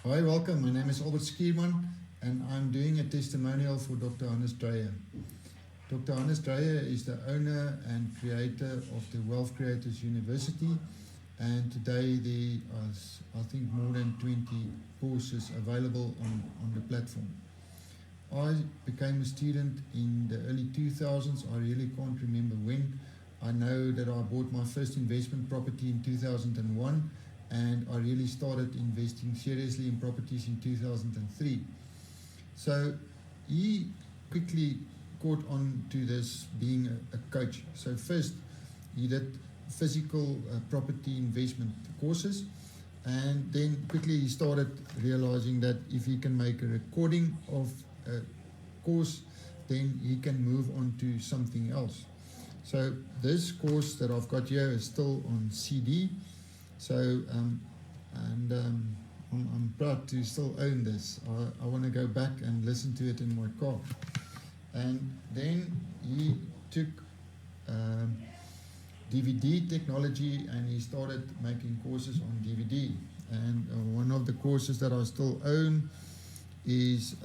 Hi, welcome. My name is Schuurman, and I'm doing a testimonial for Dr. Hannes Dreyer. Dr. Hannes Dreyer is the owner and creator of the Wealth Creators University, and today there are, I think, more than 20 courses available on the platform. I became a student in the early 2000s. I really can't remember when. I know that I bought my first investment property in 2001, and I really started investing seriously in properties in 2003. So he quickly caught on to this being a coach. So first he did physical property investment courses, and then quickly he started realizing that if he can make a recording of a course, then he can move on to something else. So this course that I've got here is still on CD. So I'm proud to still own this. I want to go back and listen to it in my car. And then he took DVD technology and he started making courses on DVD. And one of the courses that I still own is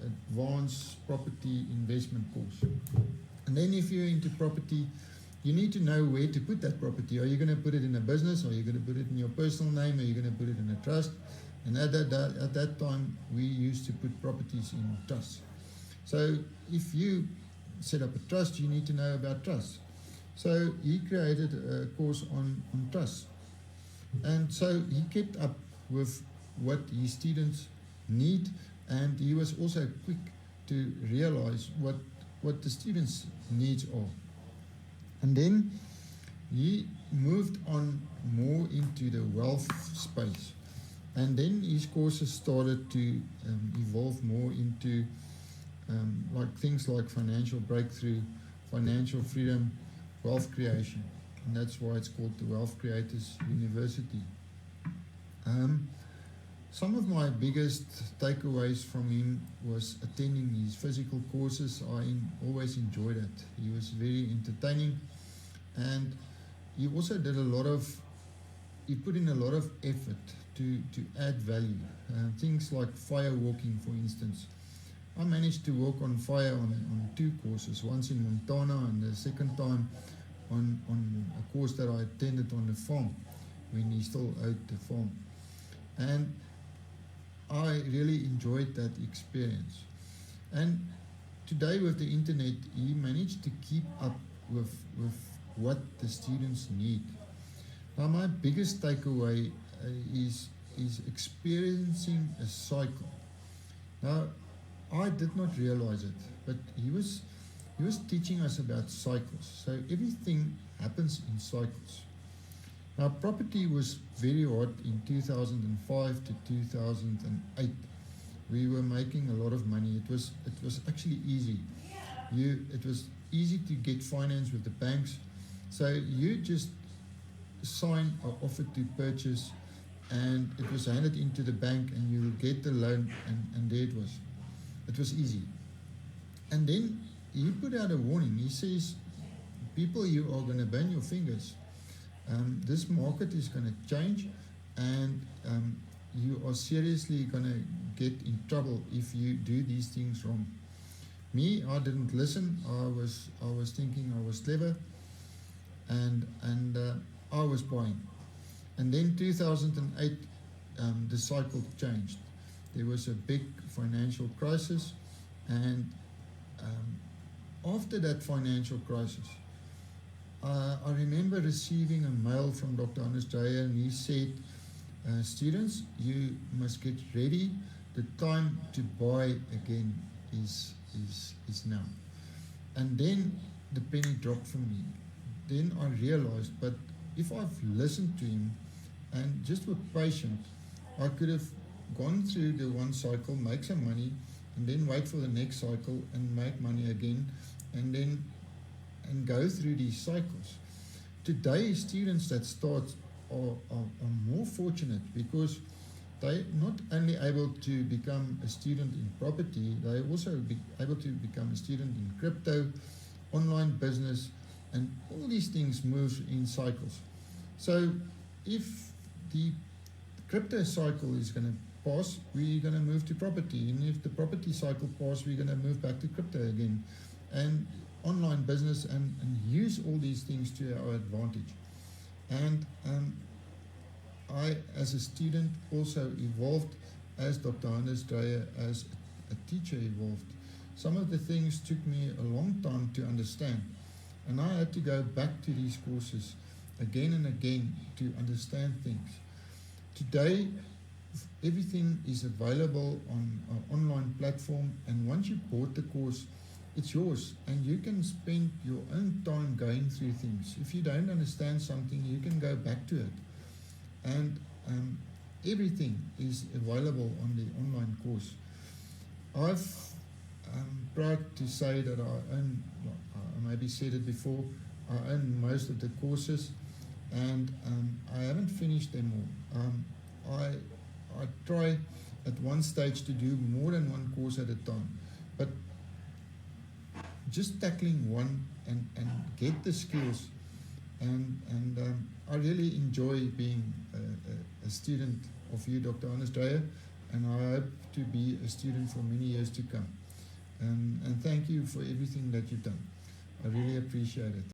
Advanced Property Investment course. And then if you're into property, you need to know where to put that property. Are you going to put it in a business? Or are you going to put it in your personal name? Are you going to put it in a trust? And at that time, we used to put properties in trusts. So if you set up a trust, you need to know about trusts. So he created a course on trusts. And so he kept up with what his students need, and he was also quick to realize what the students' needs are. And then he moved on more into the wealth space. And then his courses started to evolve more into like things like financial breakthrough, financial freedom, wealth creation. And that's why it's called the Wealth Creators University. Some of my biggest takeaways from him was attending his physical courses. I always enjoyed it. He was very entertaining, and he also did he put in a lot of effort to add value. Things like fire walking, for instance. I managed to walk on fire on two courses, once in Montana and the second time on a course that I attended on the farm when he still owned the farm. And I really enjoyed that experience. And today with the internet, he managed to keep up with what the students need. Now my biggest takeaway is experiencing a cycle. Now I did not realize it, but he was teaching us about cycles. So everything happens in cycles. Now, property was very hot in 2005 to 2008. We were making a lot of money. It was actually easy. It was easy to get finance with the banks. So you just sign an offer to purchase, and it was handed into the bank, and you will get the loan, and there it was. It was easy. And then he put out a warning. He says, people, you are going to burn your fingers. This market is going to change, and you are seriously going to get in trouble if you do these things wrong. Me, I didn't listen. I was thinking I was clever, and I was buying. And then 2008, the cycle changed. There was a big financial crisis, and after that financial crisis, I remember receiving a mail from Dr. Hannes Dreyer, and he said, students, you must get ready. The time to buy again is now. And then the penny dropped for me. Then I realized, but if I've listened to him and just were patient, I could have gone through the one cycle, make some money, and then wait for the next cycle and make money again, and go through these cycles. Today, students that start are more fortunate because they're not only able to become a student in property, they're also able to become a student in crypto, online business, and all these things move in cycles. So if the crypto cycle is going to pass, we're going to move to property. And if the property cycle pass, we're going to move back to crypto again. And online business and use all these things to our advantage. And I, as a student, also evolved as Dr. Hannes Dreyer, as a teacher, evolved. Some of the things took me a long time to understand, and I had to go back to these courses again and again to understand things. Today, everything is available on an online platform, and once you bought the course, it's yours, and you can spend your own time going through things. If you don't understand something, you can go back to it. And everything is available on the online course. I'm proud to say that I own, I maybe said it before, I own most of the courses, and I haven't finished them all. I try at one stage to do more than one course at a time, but just tackling one and get the skills, and I really enjoy being a student of you, Dr. Hannes Dreyer, and I hope to be a student for many years to come. And thank you for everything that you've done. I really appreciate it.